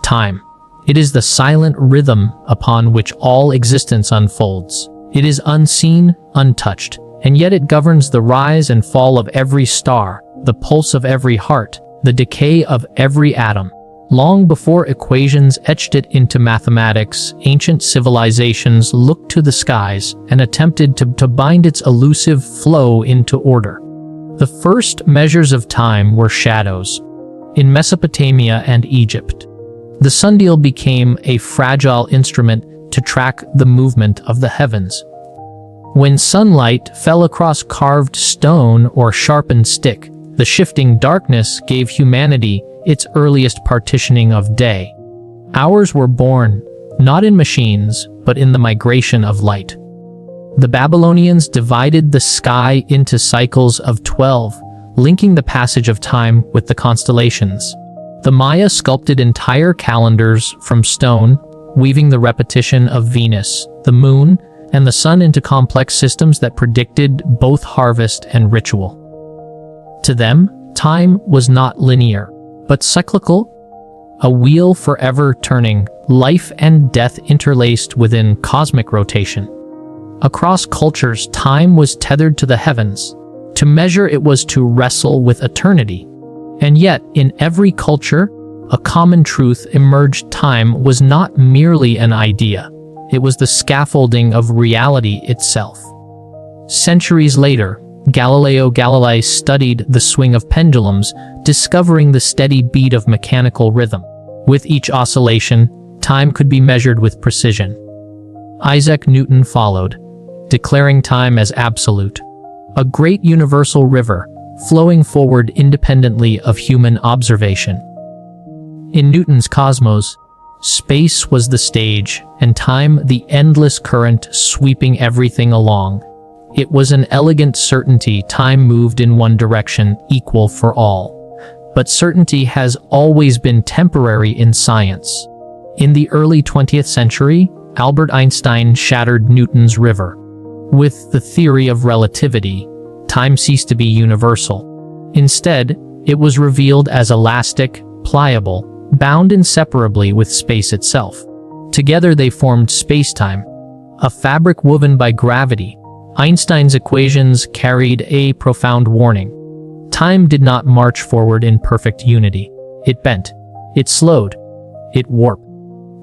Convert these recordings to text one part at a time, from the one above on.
Time. It is the silent rhythm upon which all existence unfolds. It is unseen, untouched, and yet it governs the rise and fall of every star, the pulse of every heart, the decay of every atom. Long before equations etched it into mathematics, ancient civilizations looked to the skies and attempted to bind its elusive flow into order. The first measures of time were shadows. In Mesopotamia and Egypt, the sundial became a fragile instrument to track the movement of the heavens. When sunlight fell across carved stone or sharpened stick, the shifting darkness gave humanity its earliest partitioning of day. Hours were born, not in machines, but in the migration of light. The Babylonians divided the sky into cycles of 12, linking the passage of time with the constellations. The Maya sculpted entire calendars from stone, weaving the repetition of Venus, the moon, and the sun into complex systems that predicted both harvest and ritual. To them, time was not linear, but cyclical, a wheel forever turning, life and death interlaced within cosmic rotation. Across cultures, time was tethered to the heavens. To measure it was to wrestle with eternity. And yet, in every culture, a common truth emerged: time was not merely an idea. It was the scaffolding of reality itself. Centuries later, Galileo Galilei studied the swing of pendulums, discovering the steady beat of mechanical rhythm. With each oscillation, time could be measured with precision. Isaac Newton followed, declaring time as absolute, a great universal river, flowing forward independently of human observation. In Newton's cosmos, space was the stage, and time the endless current sweeping everything along. It was an elegant certainty time moved in one direction, equal for all. But certainty has always been temporary in science. In the early 20th century, Albert Einstein shattered Newton's river. With the theory of relativity, time ceased to be universal. Instead, it was revealed as elastic, pliable, bound inseparably with space itself. Together they formed spacetime, a fabric woven by gravity. Einstein's equations carried a profound warning. Time did not march forward in perfect unity. It bent, it slowed, it warped.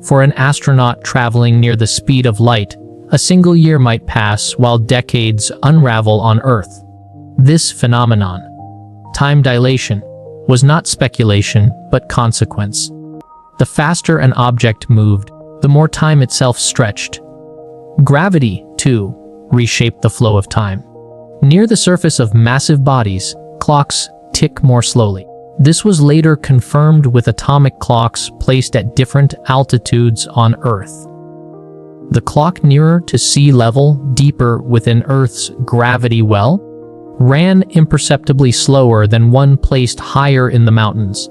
For an astronaut traveling near the speed of light, a single year might pass while decades unravel on Earth. This phenomenon, time dilation, was not speculation, but consequence. The faster an object moved, the more time itself stretched. Gravity, too, reshaped the flow of time. Near the surface of massive bodies, clocks tick more slowly. This was later confirmed with atomic clocks placed at different altitudes on Earth. The clock nearer to sea level, deeper within Earth's gravity well, ran imperceptibly slower than one placed higher in the mountains.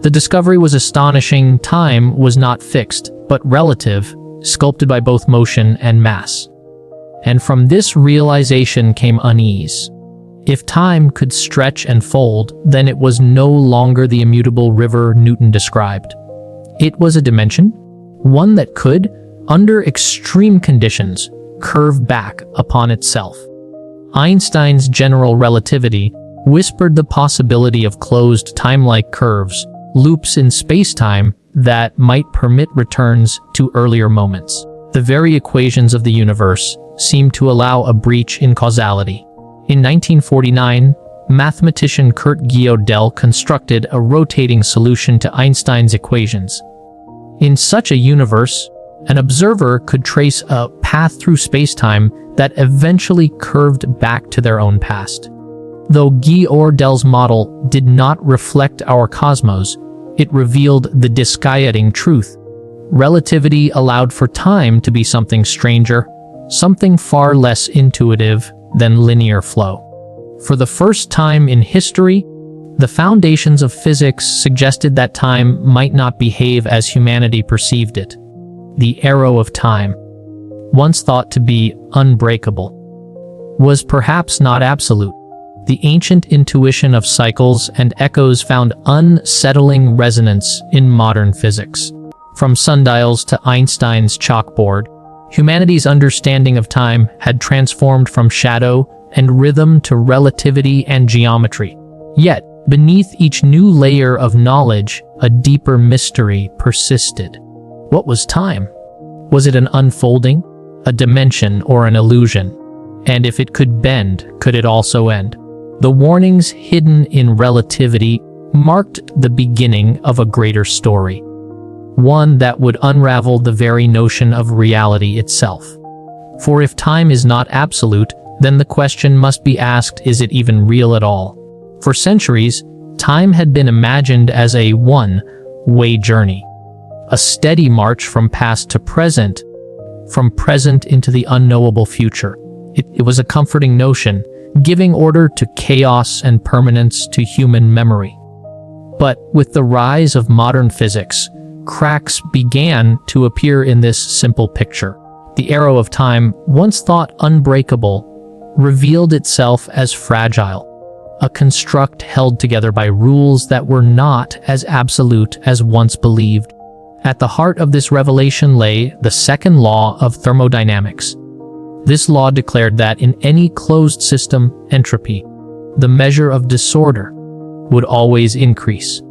The discovery was astonishing. Time was not fixed, but relative, sculpted by both motion and mass. And from this realization came unease. If time could stretch and fold, then it was no longer the immutable river Newton described. It was a dimension, one that could, under extreme conditions, curve back upon itself. Einstein's general relativity whispered the possibility of closed time-like curves, loops in space-time that might permit returns to earlier moments. The very equations of the universe seemed to allow a breach in causality. In 1949, mathematician Kurt Gödel constructed a rotating solution to Einstein's equations. In such a universe, an observer could trace a path through spacetime that eventually curved back to their own past. Though Gödel's model did not reflect our cosmos, it revealed the disquieting truth. Relativity allowed for time to be something stranger, something far less intuitive than linear flow. For the first time in history, the foundations of physics suggested that time might not behave as humanity perceived it. The arrow of time, once thought to be unbreakable, was perhaps not absolute. The ancient intuition of cycles and echoes found unsettling resonance in modern physics. From sundials to Einstein's chalkboard, humanity's understanding of time had transformed from shadow and rhythm to relativity and geometry. Yet, beneath each new layer of knowledge, a deeper mystery persisted. What was time? Was it an unfolding, a dimension, or an illusion? And if it could bend, could it also end? The warnings hidden in relativity marked the beginning of a greater story, one that would unravel the very notion of reality itself. For if time is not absolute, then the question must be asked, is it even real at all? For centuries, time had been imagined as a one-way journey, a steady march from past to present, from present into the unknowable future. It was a comforting notion, giving order to chaos and permanence to human memory. But with the rise of modern physics, cracks began to appear in this simple picture. The arrow of time, once thought unbreakable, revealed itself as fragile, a construct held together by rules that were not as absolute as once believed. At the heart of this revelation lay the second law of thermodynamics. This law declared that in any closed system, entropy, the measure of disorder, would always increase.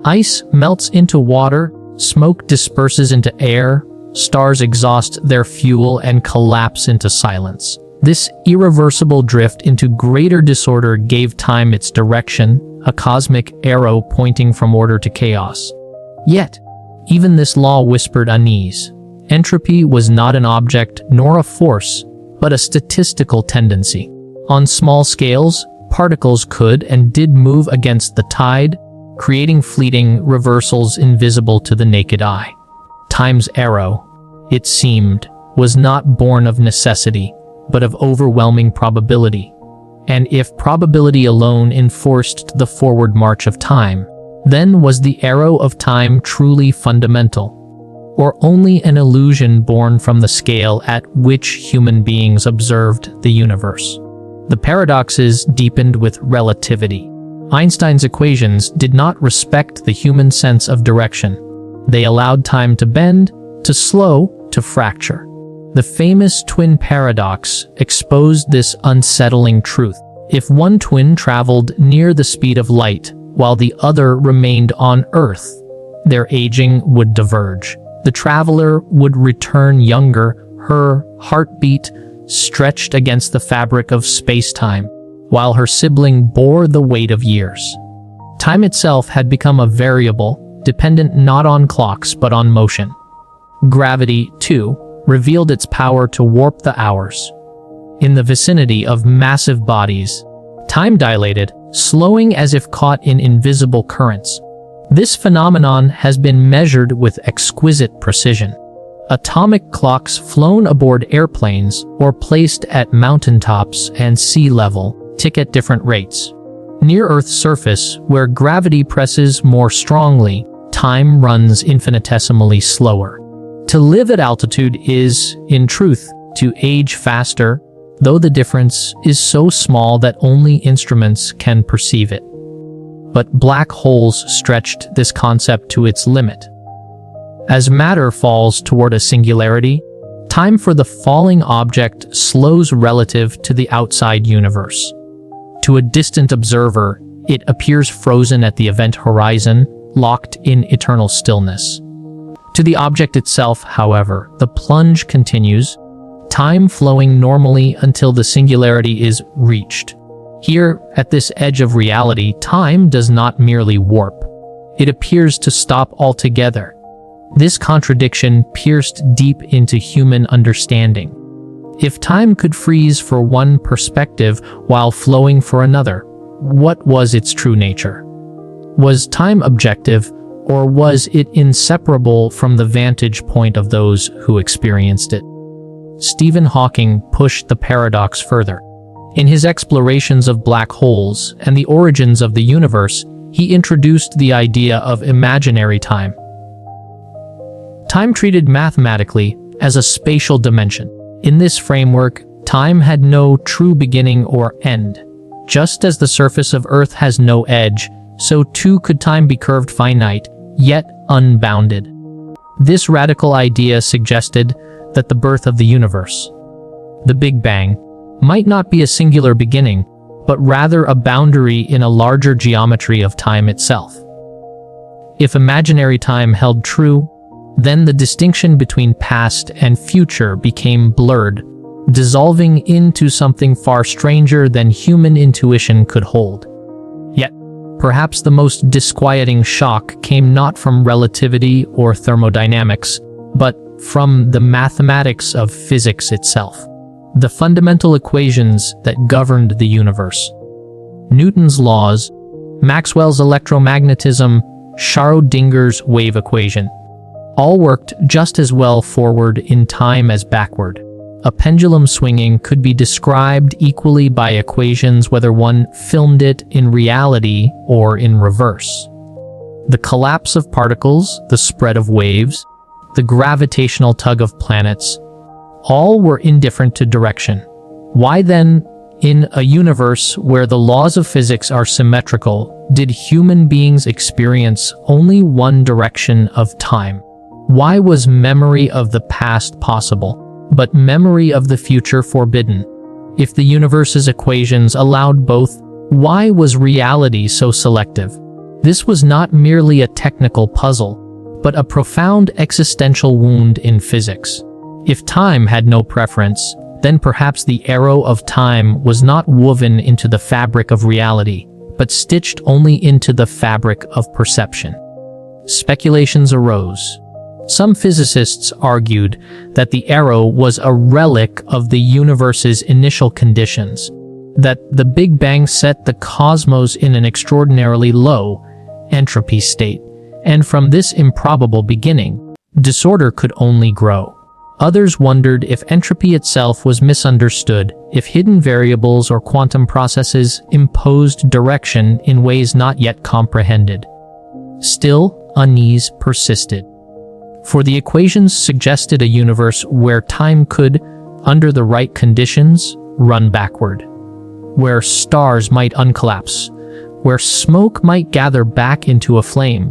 Ice melts into water, smoke disperses into air, stars exhaust their fuel and collapse into silence. This irreversible drift into greater disorder gave time its direction, a cosmic arrow pointing from order to chaos. Yet, even this law whispered unease. Entropy was not an object nor a force, but a statistical tendency. On small scales, particles could and did move against the tide, creating fleeting reversals invisible to the naked eye. Time's arrow, it seemed, was not born of necessity, but of overwhelming probability. And if probability alone enforced the forward march of time, then was the arrow of time truly fundamental, or only an illusion born from the scale at which human beings observed the universe? The paradoxes deepened with relativity. Einstein's equations did not respect the human sense of direction. They allowed time to bend, to slow, to fracture. The famous twin paradox exposed this unsettling truth. If one twin traveled near the speed of light, while the other remained on Earth, their aging would diverge. The traveler would return younger, her heartbeat stretched against the fabric of space-time, while her sibling bore the weight of years. Time itself had become a variable, dependent not on clocks but on motion. Gravity, too, revealed its power to warp the hours. In the vicinity of massive bodies, time dilated, slowing as if caught in invisible currents. This phenomenon has been measured with exquisite precision. Atomic clocks flown aboard airplanes or placed at mountaintops and sea level tick at different rates. Near Earth's surface, where gravity presses more strongly, time runs infinitesimally slower. To live at altitude is, in truth, to age faster, though the difference is so small that only instruments can perceive it. But black holes stretched this concept to its limit. As matter falls toward a singularity, time for the falling object slows relative to the outside universe. To a distant observer, it appears frozen at the event horizon, locked in eternal stillness. To the object itself, however, the plunge continues, time flowing normally until the singularity is reached. Here, at this edge of reality, time does not merely warp. It appears to stop altogether. This contradiction pierced deep into human understanding. If time could freeze for one perspective while flowing for another, what was its true nature? Was time objective, or was it inseparable from the vantage point of those who experienced it? Stephen Hawking pushed the paradox further. In his explorations of black holes and the origins of the universe, he introduced the idea of imaginary time. Time treated mathematically as a spatial dimension. In this framework, time had no true beginning or end. Just as the surface of Earth has no edge, so too could time be curved finite, yet unbounded. This radical idea suggested that the birth of the universe, the Big Bang, might not be a singular beginning, but rather a boundary in a larger geometry of time itself. If imaginary time held true, then the distinction between past and future became blurred, dissolving into something far stranger than human intuition could hold. Yet, perhaps the most disquieting shock came not from relativity or thermodynamics, but from the mathematics of physics itself. The fundamental equations that governed the universe. Newton's laws, Maxwell's electromagnetism, Schrödinger's wave equation, all worked just as well forward in time as backward. A pendulum swinging could be described equally by equations whether one filmed it in reality or in reverse. The collapse of particles, the spread of waves, the gravitational tug of planets, all were indifferent to direction. Why then, in a universe where the laws of physics are symmetrical, did human beings experience only one direction of time? Why was memory of the past possible, but memory of the future forbidden? If the universe's equations allowed both, why was reality so selective? This was not merely a technical puzzle, but a profound existential wound in physics. If time had no preference, then perhaps the arrow of time was not woven into the fabric of reality, but stitched only into the fabric of perception. Speculations arose. Some physicists argued that the arrow was a relic of the universe's initial conditions, that the Big Bang set the cosmos in an extraordinarily low entropy state, and from this improbable beginning, disorder could only grow. Others wondered if entropy itself was misunderstood, if hidden variables or quantum processes imposed direction in ways not yet comprehended. Still, unease persisted. For the equations suggested a universe where time could, under the right conditions, run backward, where stars might uncollapse, where smoke might gather back into a flame,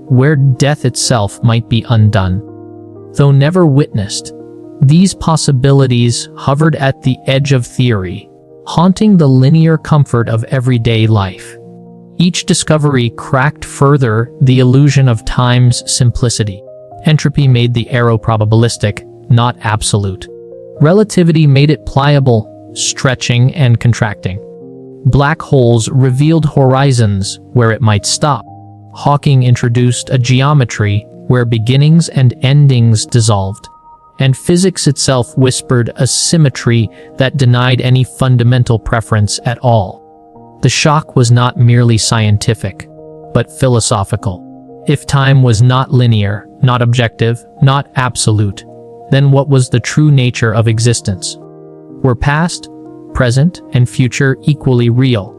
where death itself might be undone. Though never witnessed, these possibilities hovered at the edge of theory, haunting the linear comfort of everyday life. Each discovery cracked further the illusion of time's simplicity. Entropy made the arrow probabilistic, not absolute. Relativity made it pliable, stretching and contracting. Black holes revealed horizons where it might stop. Hawking introduced a geometry where beginnings and endings dissolved. And physics itself whispered a symmetry that denied any fundamental preference at all. The shock was not merely scientific, but philosophical. If time was not linear, not objective, not absolute, then what was the true nature of existence? Were past, present, and future equally real,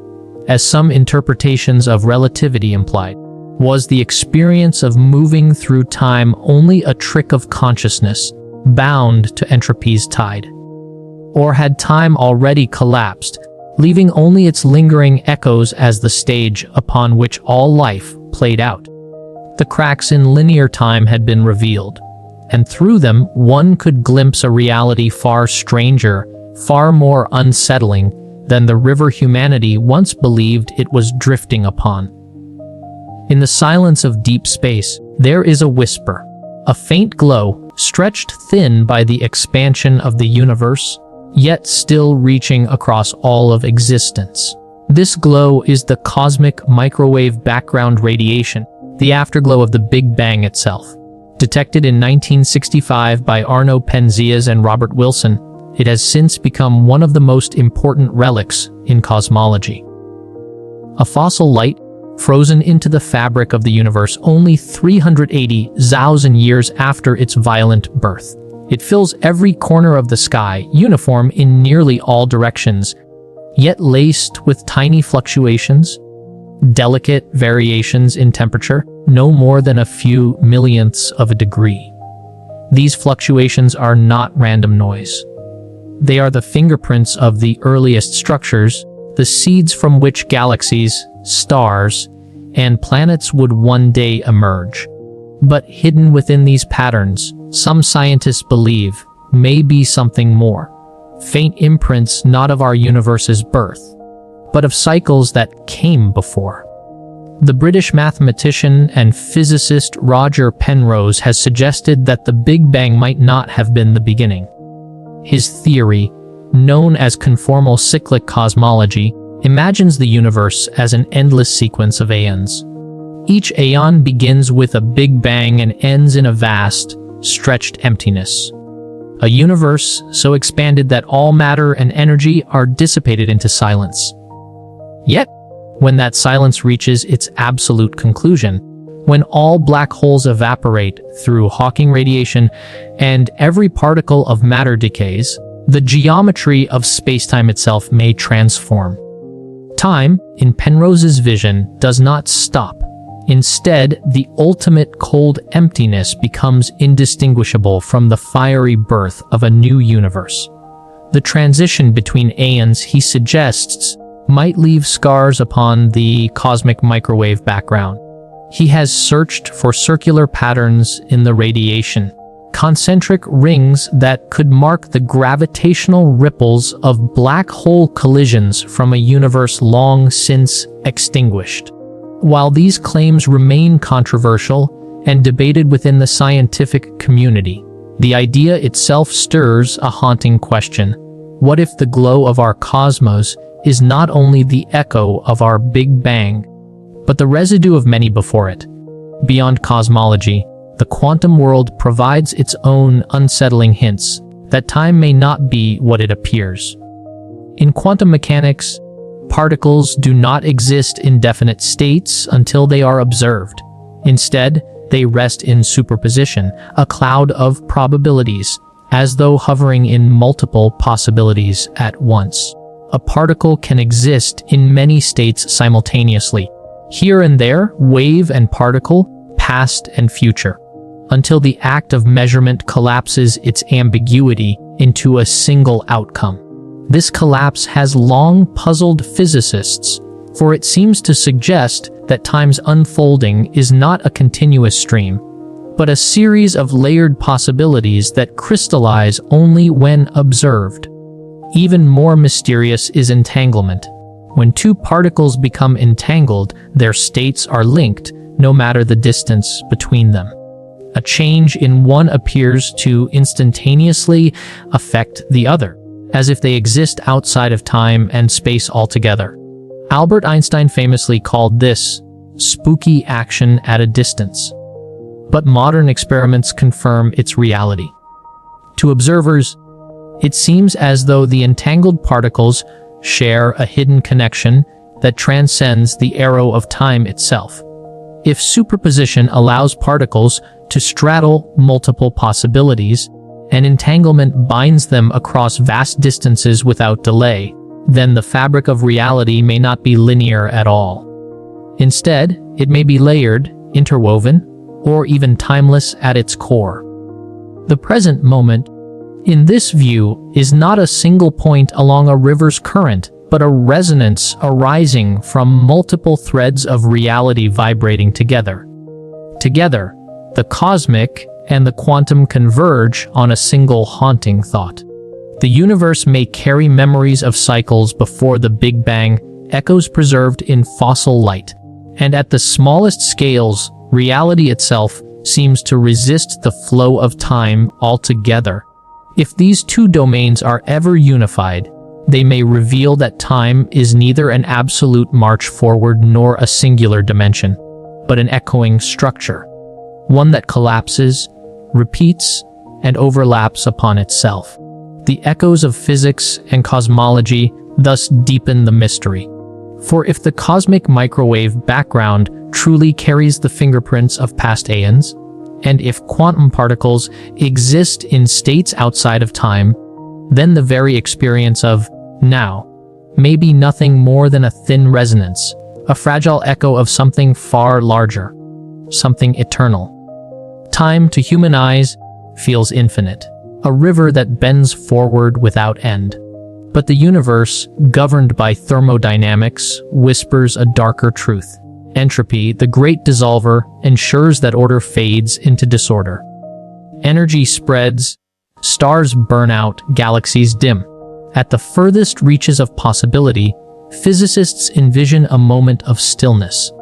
as some interpretations of relativity implied? Was the experience of moving through time only a trick of consciousness, bound to entropy's tide? Or had time already collapsed, leaving only its lingering echoes as the stage upon which all life played out? The cracks in linear time had been revealed, and through them one could glimpse a reality far stranger, far more unsettling than the river humanity once believed it was drifting upon. In the silence of deep space, there is a whisper, a faint glow, stretched thin by the expansion of the universe, yet still reaching across all of existence. This glow is the cosmic microwave background radiation, the afterglow of the Big Bang itself. Detected in 1965 by Arno Penzias and Robert Wilson, it has since become one of the most important relics in cosmology. A fossil light, frozen into the fabric of the universe only 380,000 years after its violent birth. It fills every corner of the sky, uniform in nearly all directions, yet laced with tiny fluctuations, delicate variations in temperature, no more than a few millionths of a degree. These fluctuations are not random noise. They are the fingerprints of the earliest structures, the seeds from which galaxies, stars, and planets would one day emerge. But hidden within these patterns, some scientists believe, may be something more. Faint imprints not of our universe's birth, but of cycles that came before. The British mathematician and physicist Roger Penrose has suggested that the Big Bang might not have been the beginning. His theory, known as conformal cyclic cosmology, imagines the universe as an endless sequence of aeons. Each aeon begins with a Big Bang and ends in a vast, stretched emptiness. A universe so expanded that all matter and energy are dissipated into silence. Yet, when that silence reaches its absolute conclusion, when all black holes evaporate through Hawking radiation and every particle of matter decays, the geometry of spacetime itself may transform. Time, in Penrose's vision, does not stop. Instead, the ultimate cold emptiness becomes indistinguishable from the fiery birth of a new universe. The transition between aeons, he suggests, might leave scars upon the cosmic microwave background. He has searched for circular patterns in the radiation, concentric rings that could mark the gravitational ripples of black hole collisions from a universe long since extinguished. While these claims remain controversial and debated within the scientific community, the idea itself stirs a haunting question. What if the glow of our cosmos is not only the echo of our Big Bang, but the residue of many before it? Beyond cosmology, the quantum world provides its own unsettling hints that time may not be what it appears. In quantum mechanics, particles do not exist in definite states until they are observed. Instead, they rest in superposition, a cloud of probabilities, as though hovering in multiple possibilities at once. A particle can exist in many states simultaneously, here and there, wave and particle, past and future, until the act of measurement collapses its ambiguity into a single outcome. This collapse has long puzzled physicists, for it seems to suggest that time's unfolding is not a continuous stream, but a series of layered possibilities that crystallize only when observed. Even more mysterious is entanglement. When two particles become entangled, their states are linked, no matter the distance between them. A change in one appears to instantaneously affect the other, as if they exist outside of time and space altogether. Albert Einstein famously called this spooky action at a distance. But modern experiments confirm its reality. To observers, it seems as though the entangled particles share a hidden connection that transcends the arrow of time itself. If superposition allows particles to straddle multiple possibilities, and entanglement binds them across vast distances without delay, then the fabric of reality may not be linear at all. Instead, it may be layered, interwoven, or even timeless at its core. The present moment, in this view, is not a single point along a river's current, but a resonance arising from multiple threads of reality vibrating together. Together, the cosmic and the quantum converge on a single haunting thought. The universe may carry memories of cycles before the Big Bang, echoes preserved in fossil light, and at the smallest scales, reality itself seems to resist the flow of time altogether. If these two domains are ever unified, they may reveal that time is neither an absolute march forward nor a singular dimension, but an echoing structure, one that collapses, repeats, and overlaps upon itself. The echoes of physics and cosmology thus deepen the mystery. For if the cosmic microwave background truly carries the fingerprints of past aeons, and if quantum particles exist in states outside of time, then the very experience of now may be nothing more than a thin resonance, a fragile echo of something far larger, something eternal. Time, to human eyes, feels infinite, a river that bends forward without end. But the universe, governed by thermodynamics, whispers a darker truth. Entropy, the great dissolver, ensures that order fades into disorder. Energy spreads, stars burn out, galaxies dim. At the furthest reaches of possibility, physicists envision a moment of stillness,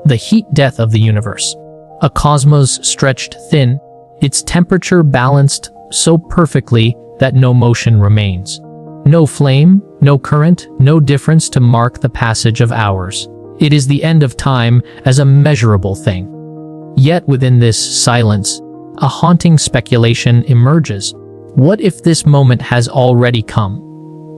the heat death of the universe. A cosmos stretched thin, its temperature balanced so perfectly that no motion remains. No flame, no current, no difference to mark the passage of hours. It is the end of time as a measurable thing. Yet within this silence, a haunting speculation emerges. What if this moment has already come?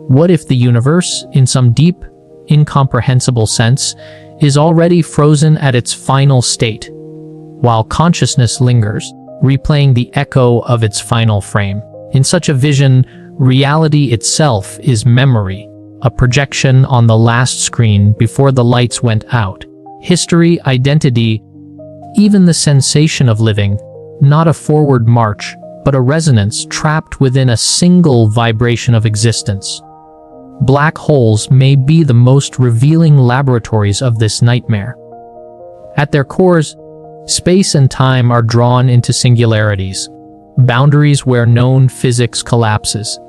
What if the universe, in some deep, incomprehensible sense, is already frozen at its final state, while consciousness lingers, replaying the echo of its final frame? In such a vision, reality itself is memory, a projection on the last screen before the lights went out. History, identity, even the sensation of living, not a forward march, but a resonance trapped within a single vibration of existence. Black holes may be the most revealing laboratories of this nightmare. At their cores, space and time are drawn into singularities, boundaries where known physics collapses.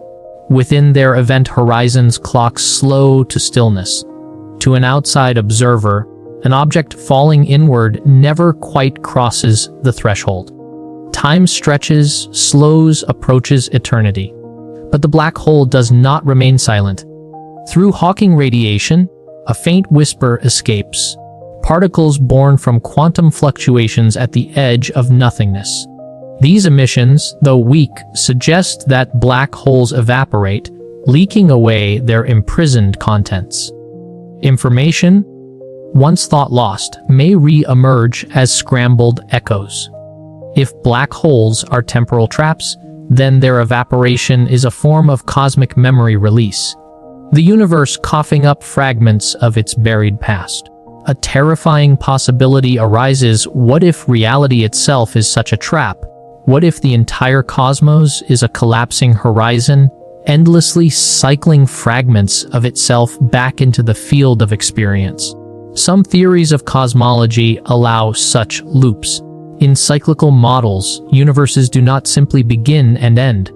Within their event horizons, clocks slow to stillness. To an outside observer, an object falling inward never quite crosses the threshold. Time stretches, slows, approaches eternity. But the black hole does not remain silent. Through Hawking radiation, a faint whisper escapes. Particles born from quantum fluctuations at the edge of nothingness. These emissions, though weak, suggest that black holes evaporate, leaking away their imprisoned contents. Information, once thought lost, may re-emerge as scrambled echoes. If black holes are temporal traps, then their evaporation is a form of cosmic memory release. The universe coughing up fragments of its buried past. A terrifying possibility arises: what if reality itself is such a trap? What if the entire cosmos is a collapsing horizon, endlessly cycling fragments of itself back into the field of experience? Some theories of cosmology allow such loops. In cyclical models, universes do not simply begin and end.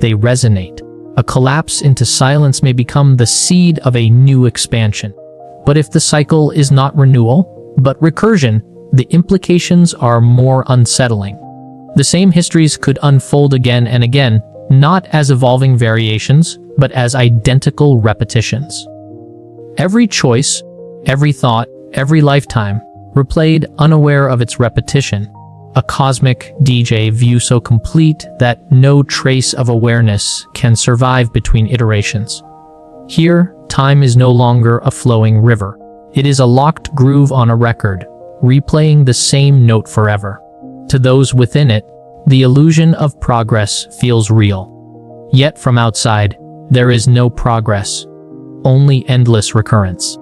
They resonate. A collapse into silence may become the seed of a new expansion. But if the cycle is not renewal, but recursion, the implications are more unsettling. The same histories could unfold again and again, not as evolving variations, but as identical repetitions. Every choice, every thought, every lifetime, replayed unaware of its repetition. A cosmic DJ view so complete that no trace of awareness can survive between iterations. Here, time is no longer a flowing river. It is a locked groove on a record, replaying the same note forever. To those within it, the illusion of progress feels real. Yet from outside, there is no progress, only endless recurrence.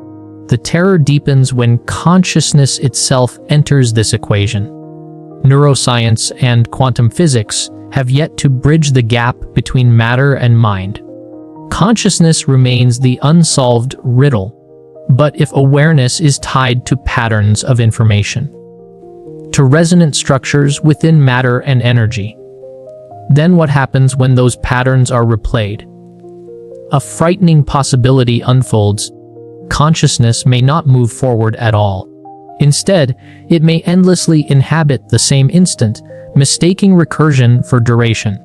The terror deepens when consciousness itself enters this equation. Neuroscience and quantum physics have yet to bridge the gap between matter and mind. Consciousness remains the unsolved riddle, but if awareness is tied to patterns of information, to resonant structures within matter and energy, then what happens when those patterns are replayed? A frightening possibility unfolds. Consciousness may not move forward at all. Instead, it may endlessly inhabit the same instant, mistaking recursion for duration.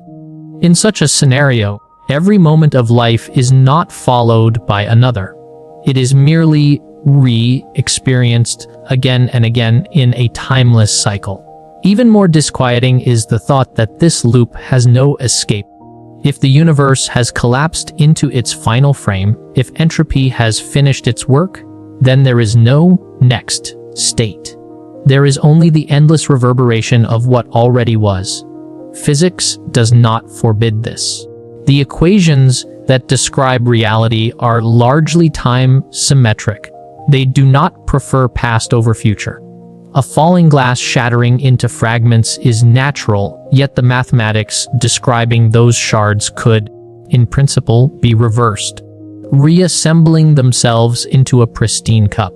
In such a scenario, every moment of life is not followed by another. It is merely re-experienced again and again in a timeless cycle. Even more disquieting is the thought that this loop has no escape. If the universe has collapsed into its final frame, if entropy has finished its work, then there is no next state. There is only the endless reverberation of what already was. Physics does not forbid this. The equations that describe reality are largely time-symmetric. They do not prefer past over future. A falling glass shattering into fragments is natural, yet the mathematics describing those shards could, in principle, be reversed, reassembling themselves into a pristine cup.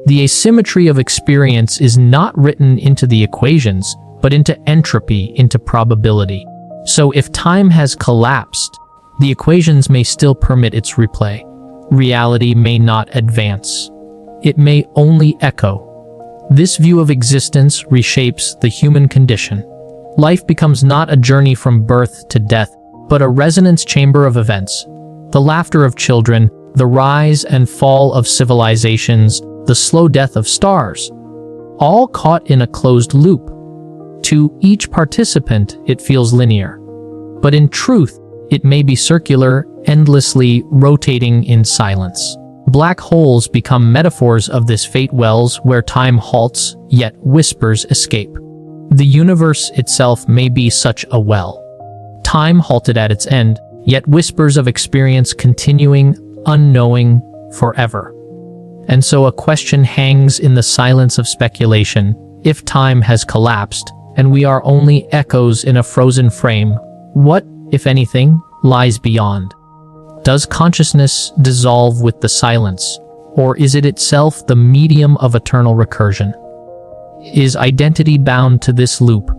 The asymmetry of experience is not written into the equations, but into entropy, into probability. So if time has collapsed, the equations may still permit its replay. Reality may not advance. It may only echo. This view of existence reshapes the human condition. Life becomes not a journey from birth to death, but a resonance chamber of events. The laughter of children, the rise and fall of civilizations, the slow death of stars, all caught in a closed loop. To each participant, it feels linear. But in truth, it may be circular, endlessly rotating in silence. Black holes become metaphors of this fate, wells where time halts, yet whispers escape. The universe itself may be such a well. Time halted at its end, yet whispers of experience continuing, unknowing, forever. And so a question hangs in the silence of speculation. If time has collapsed, and we are only echoes in a frozen frame, what, if anything, lies beyond? Does consciousness dissolve with the silence, or is it itself the medium of eternal recursion? Is identity bound to this loop,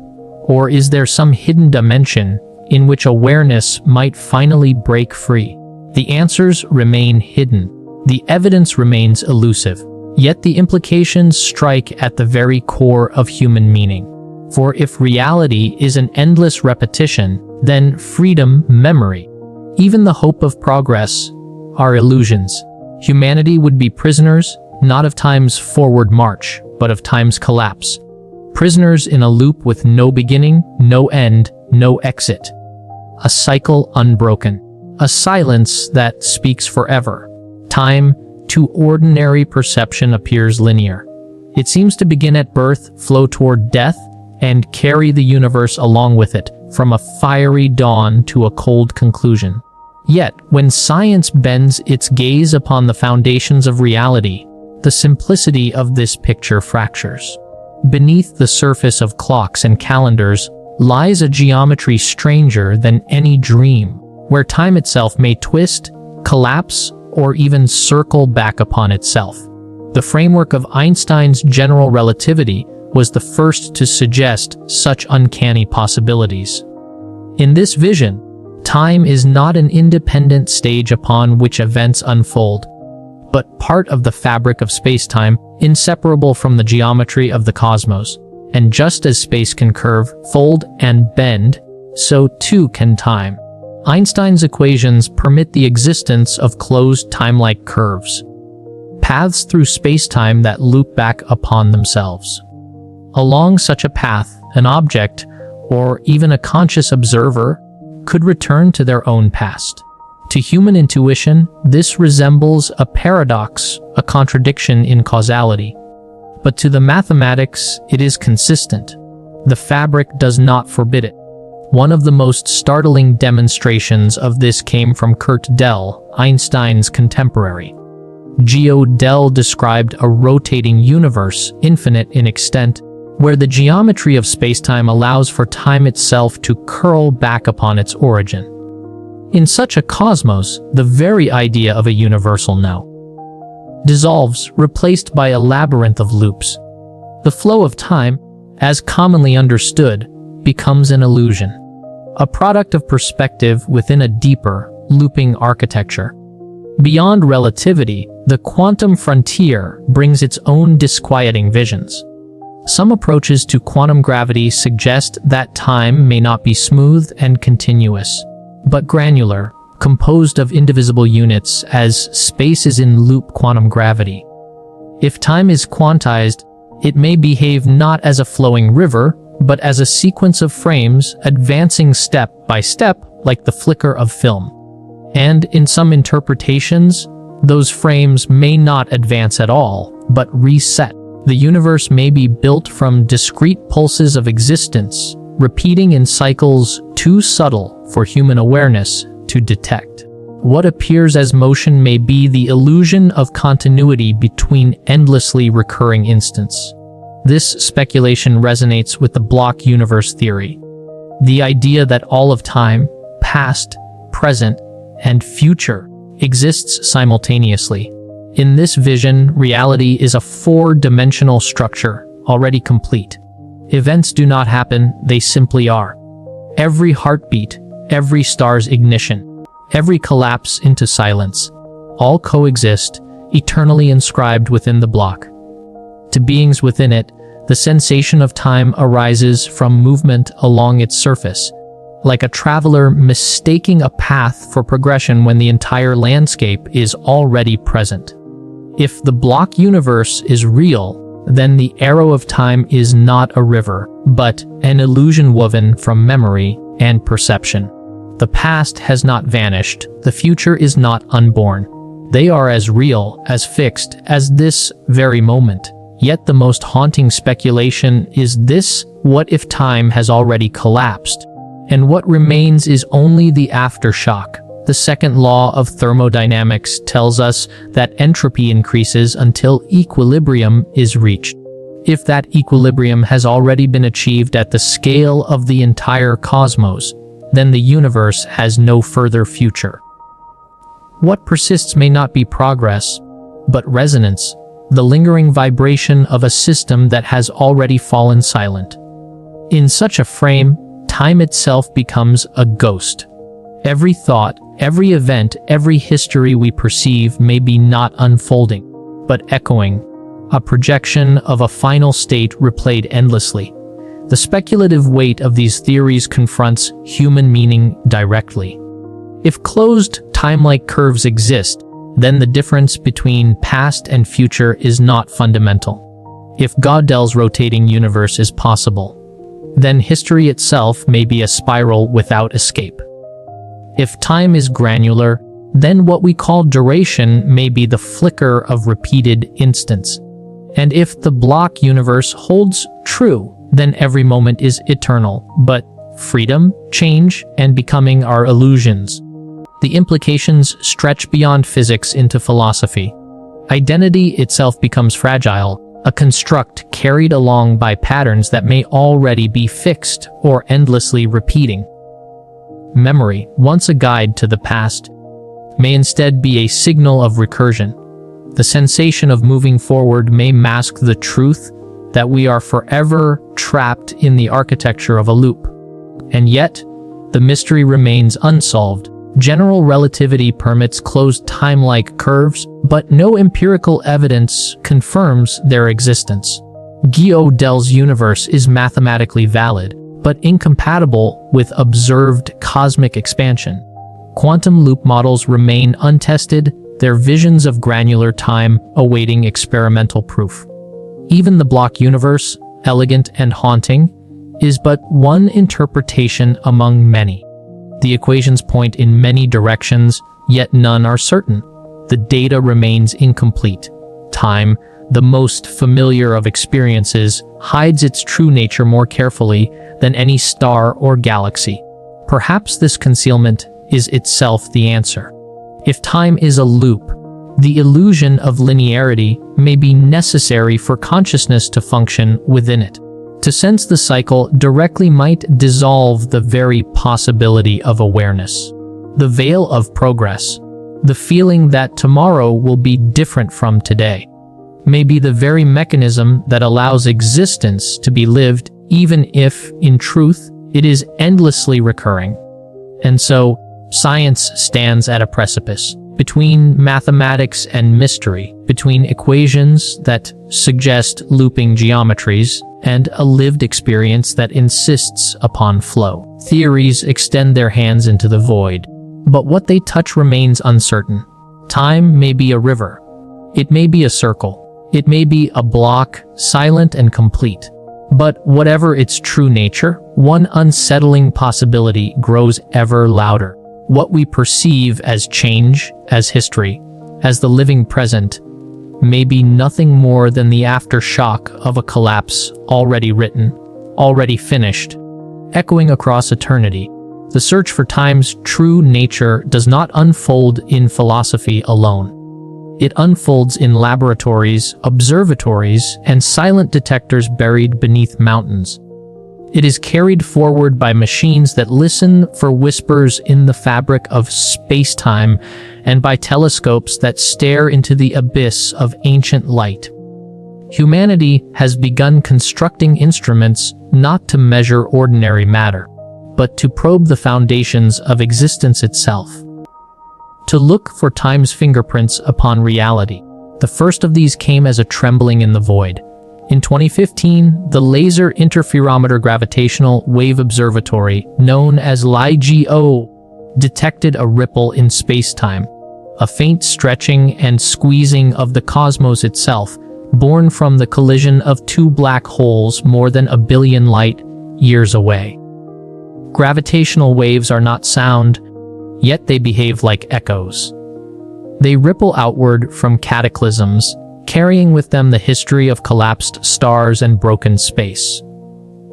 or is there some hidden dimension in which awareness might finally break free? The answers remain hidden. The evidence remains elusive. Yet the implications strike at the very core of human meaning. For if reality is an endless repetition, then freedom, memory, even the hope of progress, are illusions. Humanity would be prisoners, not of time's forward march, but of time's collapse. Prisoners in a loop with no beginning, no end, no exit. A cycle unbroken. A silence that speaks forever. Time, to ordinary perception, appears linear. It seems to begin at birth, flow toward death, and carry the universe along with it, from a fiery dawn to a cold conclusion. Yet, when science bends its gaze upon the foundations of reality, the simplicity of this picture fractures. Beneath the surface of clocks and calendars lies a geometry stranger than any dream, where time itself may twist, collapse, or even circle back upon itself. The framework of Einstein's general relativity was the first to suggest such uncanny possibilities. In this vision, time is not an independent stage upon which events unfold, but part of the fabric of space-time, inseparable from the geometry of the cosmos. And just as space can curve, fold, and bend, so too can time. Einstein's equations permit the existence of closed time-like curves, paths through space-time that loop back upon themselves. Along such a path, an object, or even a conscious observer, could return to their own past. To human intuition, this resembles a paradox, a contradiction in causality. But to the mathematics, it is consistent. The fabric does not forbid it. One of the most startling demonstrations of this came from Kurt Dell, Einstein's contemporary. Geo Dell described a rotating universe, infinite in extent, where the geometry of spacetime allows for time itself to curl back upon its origin. In such a cosmos, the very idea of a universal now dissolves, replaced by a labyrinth of loops. The flow of time, as commonly understood, becomes an illusion, a product of perspective within a deeper, looping architecture. Beyond relativity, the quantum frontier brings its own disquieting visions. Some approaches to quantum gravity suggest that time may not be smooth and continuous, but granular, composed of indivisible units, as space is in loop quantum gravity. If time is quantized, it may behave not as a flowing river, but as a sequence of frames advancing step by step like the flicker of film. And in some interpretations, those frames may not advance at all, but reset. The universe may be built from discrete pulses of existence, repeating in cycles too subtle for human awareness to detect. What appears as motion may be the illusion of continuity between endlessly recurring instants. This speculation resonates with the block universe theory, the idea that all of time, past, present, and future, exists simultaneously. In this vision, reality is a four-dimensional structure, already complete. Events do not happen, they simply are. Every heartbeat, every star's ignition, every collapse into silence, all coexist, eternally inscribed within the block. To beings within it, the sensation of time arises from movement along its surface, like a traveler mistaking a path for progression when the entire landscape is already present. If the block universe is real, then the arrow of time is not a river, but an illusion woven from memory and perception. The past has not vanished, the future is not unborn. They are as real, as fixed, as this very moment. Yet the most haunting speculation is this: what if time has already collapsed, and what remains is only the aftershock? The second law of thermodynamics tells us that entropy increases until equilibrium is reached. If that equilibrium has already been achieved at the scale of the entire cosmos, then the universe has no further future. What persists may not be progress, but resonance, the lingering vibration of a system that has already fallen silent. In such a frame, time itself becomes a ghost. Every thought, every event, every history we perceive may be not unfolding, but echoing, a projection of a final state replayed endlessly. The speculative weight of these theories confronts human meaning directly. If closed, time-like curves exist, then the difference between past and future is not fundamental. If Gödel's rotating universe is possible, then history itself may be a spiral without escape. If time is granular, then what we call duration may be the flicker of repeated instants. And if the block universe holds true, then every moment is eternal, but freedom, change, and becoming are illusions. The implications stretch beyond physics into philosophy. Identity itself becomes fragile, a construct carried along by patterns that may already be fixed or endlessly repeating. Memory, once a guide to the past, may instead be a signal of recursion. The sensation of moving forward may mask the truth that we are forever trapped in the architecture of a loop. And yet, the mystery remains unsolved. General relativity permits closed time-like curves, but no empirical evidence confirms their existence. Gödel's universe is mathematically valid, but incompatible with observed cosmic expansion. Quantum loop models remain untested, their visions of granular time awaiting experimental proof. Even the block universe, elegant and haunting, is but one interpretation among many. The equations point in many directions, yet none are certain. The data remains incomplete. Time, the most familiar of experiences, hides its true nature more carefully than any star or galaxy. Perhaps this concealment is itself the answer. If time is a loop, the illusion of linearity may be necessary for consciousness to function within it. To sense the cycle directly might dissolve the very possibility of awareness. The veil of progress, the feeling that tomorrow will be different from today, may be the very mechanism that allows existence to be lived, even if, in truth, it is endlessly recurring. And so, science stands at a precipice, between mathematics and mystery, between equations that suggest looping geometries and a lived experience that insists upon flow. Theories extend their hands into the void, but what they touch remains uncertain. Time may be a river. It may be a circle. It may be a block, silent and complete. But whatever its true nature, one unsettling possibility grows ever louder. What we perceive as change, as history, as the living present, may be nothing more than the aftershock of a collapse already written, already finished, echoing across eternity. The search for time's true nature does not unfold in philosophy alone. It unfolds in laboratories, observatories, and silent detectors buried beneath mountains. It is carried forward by machines that listen for whispers in the fabric of space-time and by telescopes that stare into the abyss of ancient light. Humanity has begun constructing instruments not to measure ordinary matter, but to probe the foundations of existence itself. To look for time's fingerprints upon reality. The first of these came as a trembling in the void. In 2015, the Laser Interferometer Gravitational Wave Observatory, known as LIGO, detected a ripple in space-time, a faint stretching and squeezing of the cosmos itself, born from the collision of two black holes more than 1 billion light-years away. Gravitational waves are not sound, yet they behave like echoes. They ripple outward from cataclysms, carrying with them the history of collapsed stars and broken space.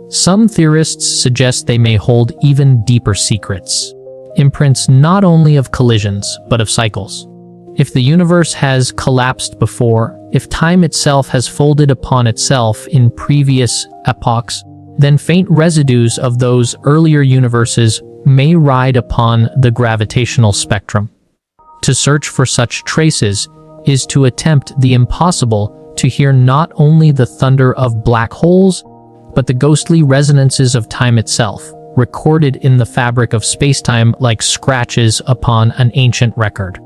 Some theorists suggest they may hold even deeper secrets, imprints not only of collisions, but of cycles. If the universe has collapsed before, if time itself has folded upon itself in previous epochs, then faint residues of those earlier universes may ride upon the gravitational spectrum. To search for such traces is to attempt the impossible, to hear not only the thunder of black holes, but the ghostly resonances of time itself, recorded in the fabric of spacetime like scratches upon an ancient record.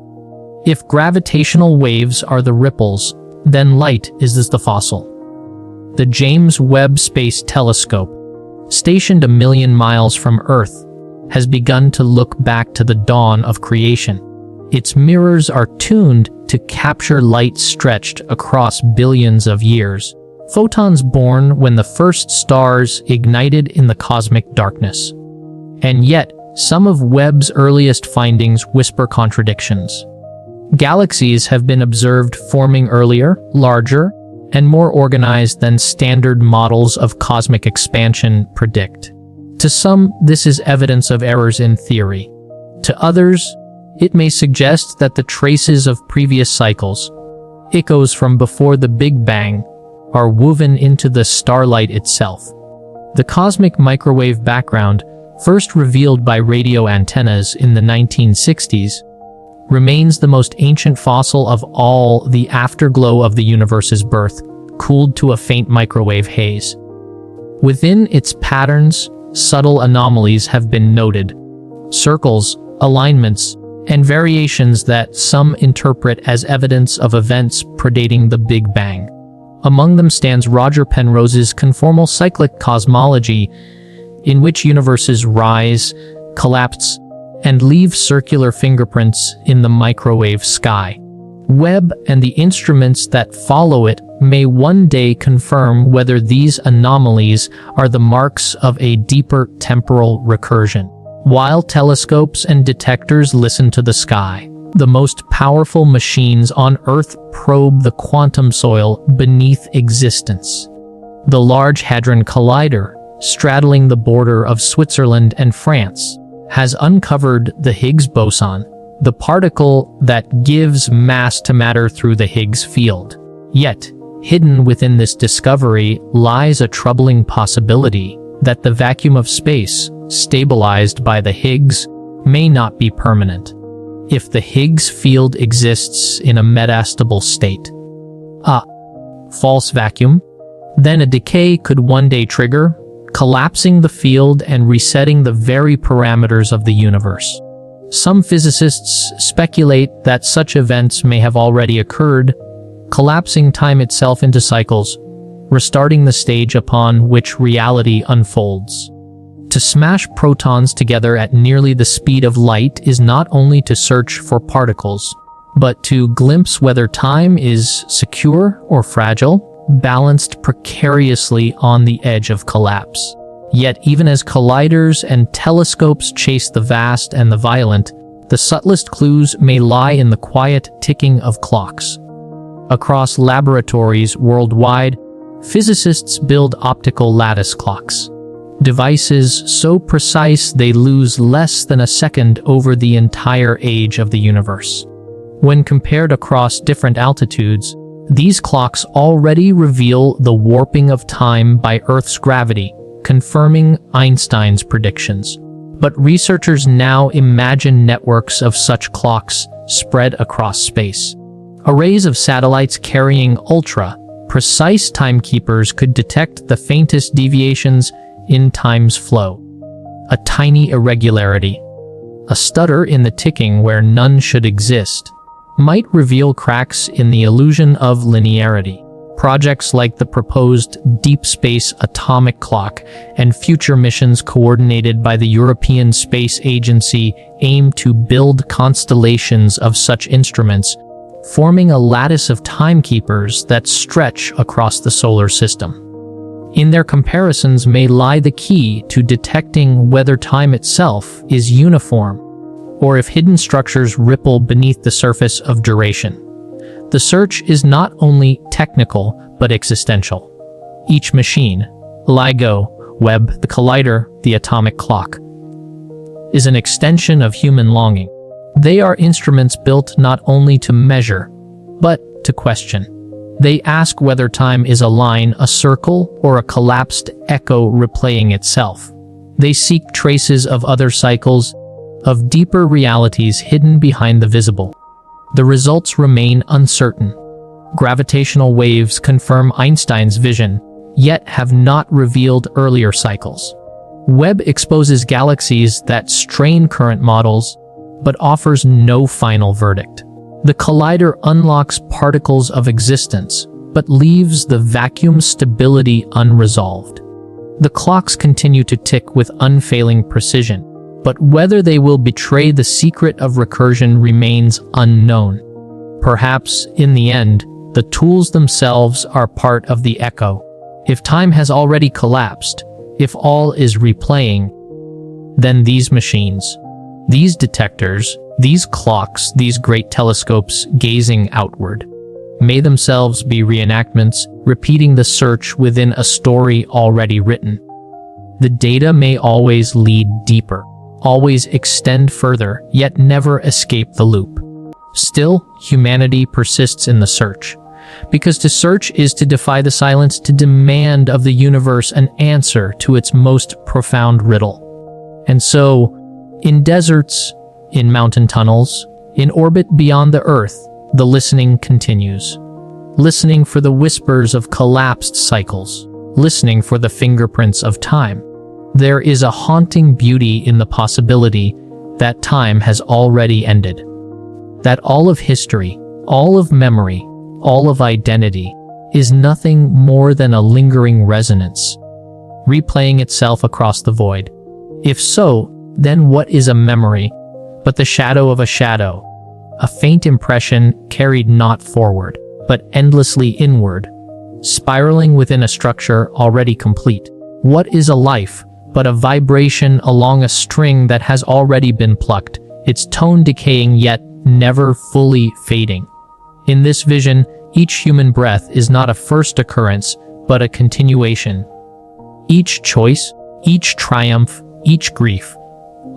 If gravitational waves are the ripples, then light is the fossil. The James Webb Space Telescope, stationed 1 million miles from Earth, has begun to look back to the dawn of creation. Its mirrors are tuned to capture light stretched across billions of years, photons born when the first stars ignited in the cosmic darkness. And yet, some of Webb's earliest findings whisper contradictions. Galaxies have been observed forming earlier, larger, and more organized than standard models of cosmic expansion predict. To some, this is evidence of errors in theory. To others, it may suggest that the traces of previous cycles, echoes from before the Big Bang, are woven into the starlight itself. The cosmic microwave background, first revealed by radio antennas in the 1960s, remains the most ancient fossil of all. The afterglow of the universe's birth, cooled to a faint microwave haze. Within its patterns, subtle anomalies have been noted. Circles, alignments, and variations that some interpret as evidence of events predating the Big Bang. Among them stands Roger Penrose's conformal cyclic cosmology, in which universes rise, collapse, and leave circular fingerprints in the microwave sky. Webb and the instruments that follow it may one day confirm whether these anomalies are the marks of a deeper temporal recursion. While telescopes and detectors listen to the sky, the most powerful machines on Earth probe the quantum soil beneath existence. The Large Hadron Collider, straddling the border of Switzerland and France, has uncovered the Higgs boson, the particle that gives mass to matter through the Higgs field. Yet, hidden within this discovery lies a troubling possibility that the vacuum of space, stabilized by the Higgs, may not be permanent. If the Higgs field exists in a metastable state, a false vacuum, then a decay could one day trigger, collapsing the field and resetting the very parameters of the universe. Some physicists speculate that such events may have already occurred, collapsing time itself into cycles, restarting the stage upon which reality unfolds. To smash protons together at nearly the speed of light is not only to search for particles, but to glimpse whether time is secure or fragile, balanced precariously on the edge of collapse. Yet even as colliders and telescopes chase the vast and the violent, the subtlest clues may lie in the quiet ticking of clocks. Across laboratories worldwide, physicists build optical lattice clocks. Devices so precise they lose less than a second over the entire age of the universe. When compared across different altitudes, these clocks already reveal the warping of time by Earth's gravity, confirming Einstein's predictions. But researchers now imagine networks of such clocks spread across space. Arrays of satellites carrying ultra-precise timekeepers could detect the faintest deviations in time's flow. A tiny irregularity, a stutter in the ticking where none should exist, might reveal cracks in the illusion of linearity. Projects like the proposed Deep Space Atomic Clock and future missions coordinated by the European Space Agency aim to build constellations of such instruments, forming a lattice of timekeepers that stretch across the solar system. In their comparisons may lie the key to detecting whether time itself is uniform, or if hidden structures ripple beneath the surface of duration. The search is not only technical, but existential. Each machine, LIGO, Webb, the collider, the atomic clock, is an extension of human longing. They are instruments built not only to measure, but to question. They ask whether time is a line, a circle, or a collapsed echo replaying itself. They seek traces of other cycles, of deeper realities hidden behind the visible. The results remain uncertain. Gravitational waves confirm Einstein's vision, yet have not revealed earlier cycles. Webb exposes galaxies that strain current models, but offers no final verdict. The collider unlocks particles of existence, but leaves the vacuum stability unresolved. The clocks continue to tick with unfailing precision, but whether they will betray the secret of recursion remains unknown. Perhaps, in the end, the tools themselves are part of the echo. If time has already collapsed, if all is replaying, then these machines, these detectors, these clocks, these great telescopes gazing outward, may themselves be reenactments, repeating the search within a story already written. The data may always lead deeper, always extend further, yet never escape the loop. Still, humanity persists in the search, because to search is to defy the silence, to demand of the universe an answer to its most profound riddle. And so, in deserts, in mountain tunnels, in orbit beyond the Earth, the listening continues. Listening for the whispers of collapsed cycles, listening for the fingerprints of time. There is a haunting beauty in the possibility that time has already ended. That all of history, all of memory, all of identity is nothing more than a lingering resonance, replaying itself across the void. If so, then what is a memory but the shadow of a shadow, a faint impression carried not forward, but endlessly inward, spiraling within a structure already complete? What is a life but a vibration along a string that has already been plucked, its tone decaying yet never fully fading? In this vision, each human breath is not a first occurrence, but a continuation. Each choice, each triumph, each grief,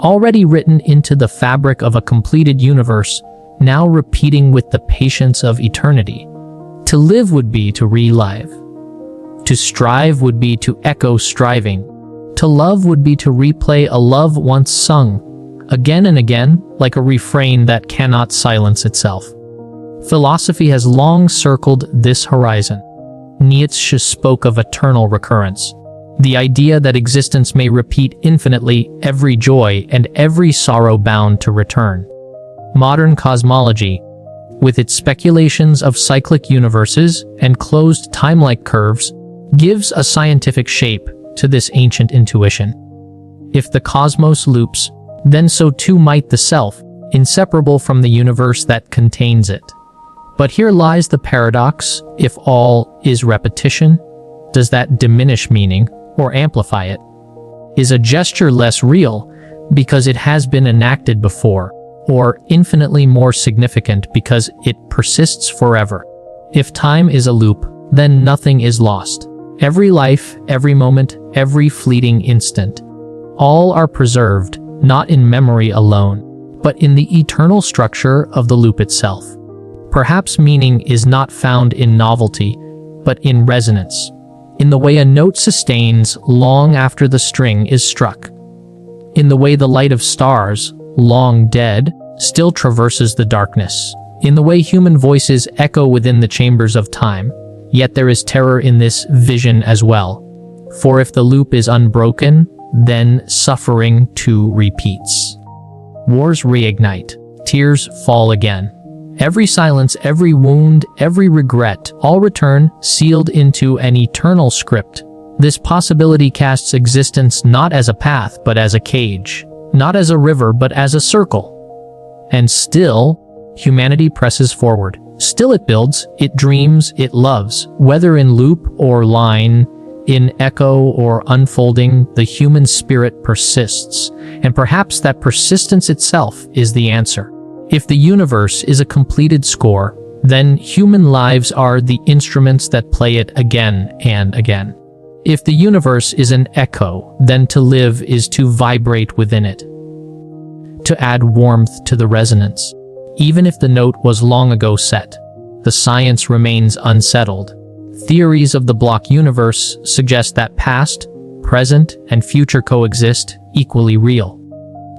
already written into the fabric of a completed universe, now repeating with the patience of eternity. To live would be to relive. To strive would be to echo striving. To love would be to replay a love once sung, again and again, like a refrain that cannot silence itself. Philosophy has long circled this horizon. Nietzsche spoke of eternal recurrence, the idea that existence may repeat infinitely, every joy and every sorrow bound to return. Modern cosmology, with its speculations of cyclic universes and closed time-like curves, gives a scientific shape to this ancient intuition. If the cosmos loops, then so too might the self, inseparable from the universe that contains it. But here lies the paradox: if all is repetition, does that diminish meaning or amplify it? Is a gesture less real because it has been enacted before, or infinitely more significant because it persists forever? If time is a loop, then nothing is lost. Every life, every moment, every fleeting instant, all are preserved, not in memory alone, but in the eternal structure of the loop itself. Perhaps meaning is not found in novelty, but in resonance, in the way a note sustains long after the string is struck, in the way the light of stars, long dead, still traverses the darkness, in the way human voices echo within the chambers of time. Yet there is terror in this vision as well. For if the loop is unbroken, then suffering too repeats. Wars reignite, tears fall again. Every silence, every wound, every regret, all return, sealed into an eternal script. This possibility casts existence not as a path, but as a cage, not as a river, but as a circle. And still, humanity presses forward. Still it builds, it dreams, it loves. Whether in loop or line, in echo or unfolding, the human spirit persists. And perhaps that persistence itself is the answer. If the universe is a completed score, then human lives are the instruments that play it again and again. If the universe is an echo, then to live is to vibrate within it, to add warmth to the resonance. Even if the note was long ago set, the science remains unsettled. Theories of the block universe suggest that past, present, and future coexist, equally real.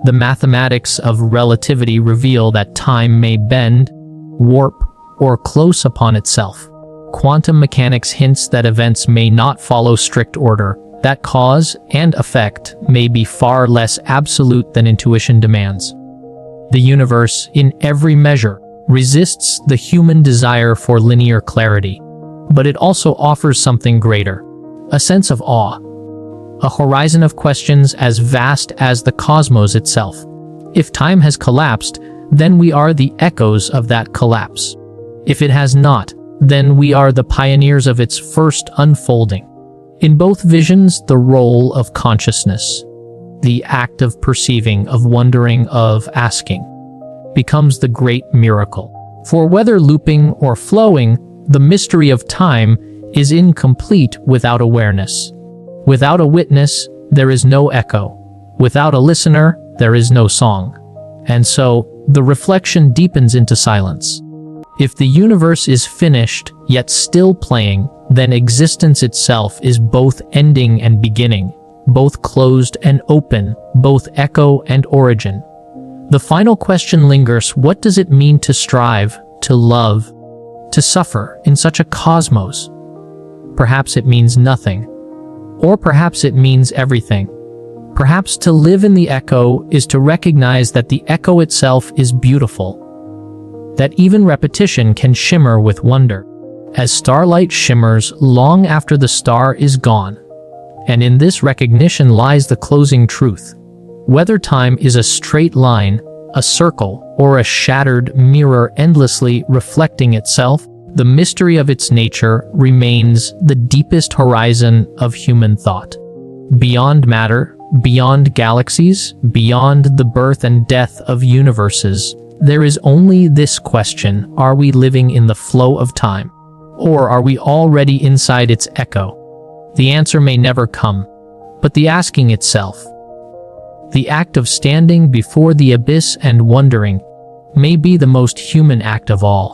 The mathematics of relativity reveal that time may bend, warp, or close upon itself. Quantum mechanics hints that events may not follow strict order, that cause and effect may be far less absolute than intuition demands. The universe, in every measure, resists the human desire for linear clarity, but it also offers something greater, a sense of awe, a horizon of questions as vast as the cosmos itself. If time has collapsed, then we are the echoes of that collapse. If it has not, then we are the pioneers of its first unfolding. In both visions, the role of consciousness, the act of perceiving, of wondering, of asking, becomes the great miracle. For whether looping or flowing, the mystery of time is incomplete without awareness. Without a witness, there is no echo. Without a listener, there is no song. And so, the reflection deepens into silence. If the universe is finished, yet still playing, then existence itself is both ending and beginning, both closed and open, both echo and origin. The final question lingers: what does it mean to strive, to love, to suffer in such a cosmos? Perhaps it means nothing. Or perhaps it means everything. Perhaps to live in the echo is to recognize that the echo itself is beautiful, that even repetition can shimmer with wonder, as starlight shimmers long after the star is gone. And in this recognition lies the closing truth. Whether time is a straight line, a circle, or a shattered mirror endlessly reflecting itself, the mystery of its nature remains the deepest horizon of human thought. Beyond matter, beyond galaxies, beyond the birth and death of universes, there is only this question: are we living in the flow of time? Or are we already inside its echo? The answer may never come, but the asking itself, the act of standing before the abyss and wondering, may be the most human act of all.